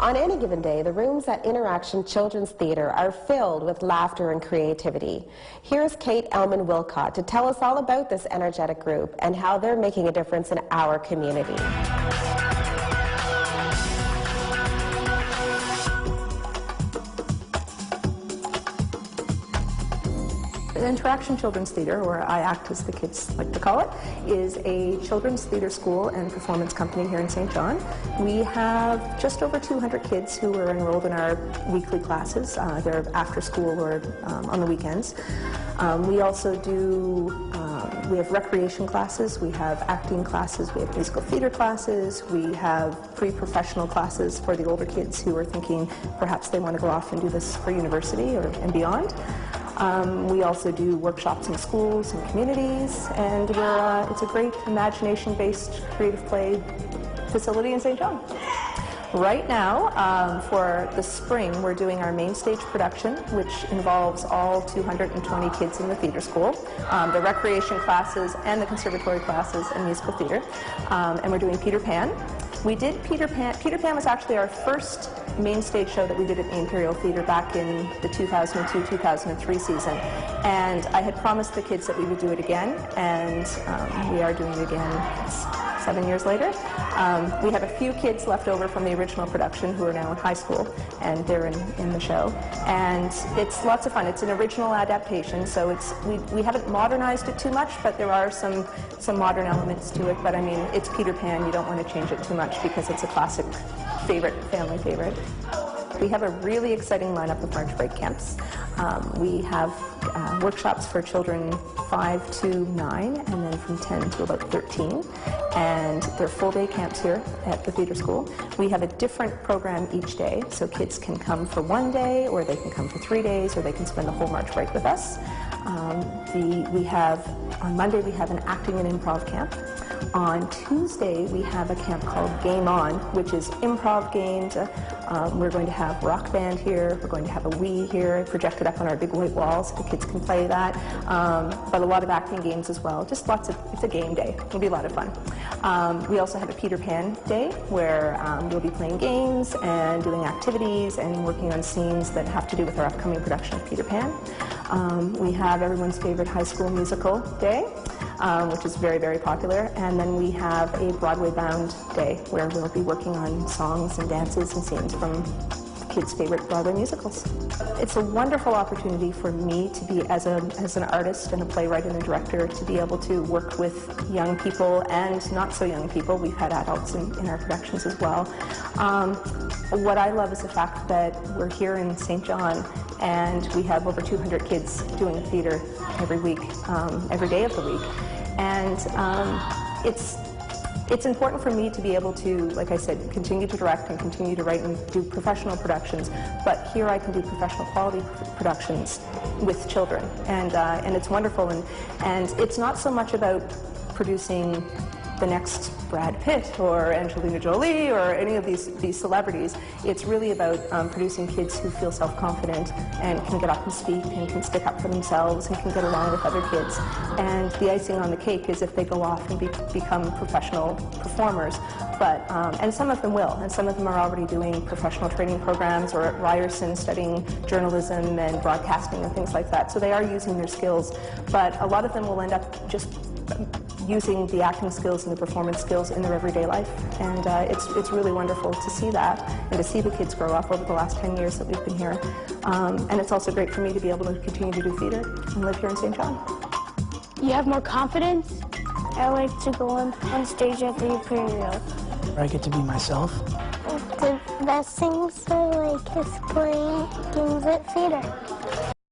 On any given day, the rooms at Interaction Children's Theatre are filled with laughter and creativity. Here's Kate Elman-Wilcott to tell us all about this energetic group and how they're making a difference in our community. Interaction Children's Theatre, or IACT as the kids like to call it, is a children's theatre school and performance company here in St. John. We have just over 200 kids who are enrolled in our weekly classes. They're after school or on the weekends. We also do, we have recreation classes, we have acting classes, we have musical theatre classes, we have pre-professional classes for the older kids who are thinking perhaps they want to go off and do this for university and beyond. We also do workshops in schools and communities, and it's a great imagination-based creative play facility in St. John. Right now, for the spring, we're doing our main stage production, which involves all 220 kids in the theatre school, the recreation classes and the conservatory classes and musical theatre, and we're doing Peter Pan. We did Peter Pan. Peter Pan was actually our first main stage show that we did at the Imperial Theatre back in the 2002-2003 season. And I had promised the kids that we would do it again, and we are doing it again 7 years later. We have a few kids left over from the original production who are now in high school, and they're in the show. And it's lots of fun. It's an original adaptation, so we haven't modernized it too much, but there are some modern elements to it. But I mean, it's Peter Pan. You don't want to change it too much because it's a classic favorite, family favorite. We have a really exciting lineup of March break camps. We have workshops for children 5 to 9 and then from 10 to about 13. And they're full-day camps here at the theatre school. We have a different program each day, so kids can come for one day, or they can come for 3 days, or they can spend the whole March break with us. On Monday we have an acting and improv camp. On Tuesday, we have a camp called Game On, which is improv games. We're going to have rock band here. We're going to have a Wii here, projected up on our big white walls so the kids can play that. But a lot of acting games as well. Just lots of, it's a game day. It'll be a lot of fun. We also have a Peter Pan day where we'll be playing games and doing activities and working on scenes that have to do with our upcoming production of Peter Pan. We have everyone's favorite High School Musical day, which is very, very popular. And then we have a Broadway-bound day where we'll be working on songs and dances and scenes from kids' favorite Broadway musicals. It's a wonderful opportunity for me to be, as an artist and a playwright and a director, to be able to work with young people and not so young people. We've had adults in our productions as well. What I love is the fact that we're here in St. John and we have over 200 kids doing theatre every week, every day of the week. And it's important for me to be able to, like I said, continue to direct and continue to write and do professional productions, but here I can do professional quality productions with children, and it's wonderful. And it's not so much about producing the next Brad Pitt or Angelina Jolie or any of these celebrities. It's really about producing kids who feel self-confident and can get up and speak and can stick up for themselves and can get along with other kids. And the icing on the cake is if they go off and become professional performers. But, and some of them will, and some of them are already doing professional training programs or at Ryerson studying journalism and broadcasting and things like that. So they are using their skills, but a lot of them will end up just using the acting skills and the performance skills in their everyday life. And it's really wonderful to see that and to see the kids grow up over the last 10 years that we've been here. And it's also great for me to be able to continue to do theatre and live here in St. John. You have more confidence? I like to go on stage at the Imperial. I get to be myself. The best things I like is playing games at theatre.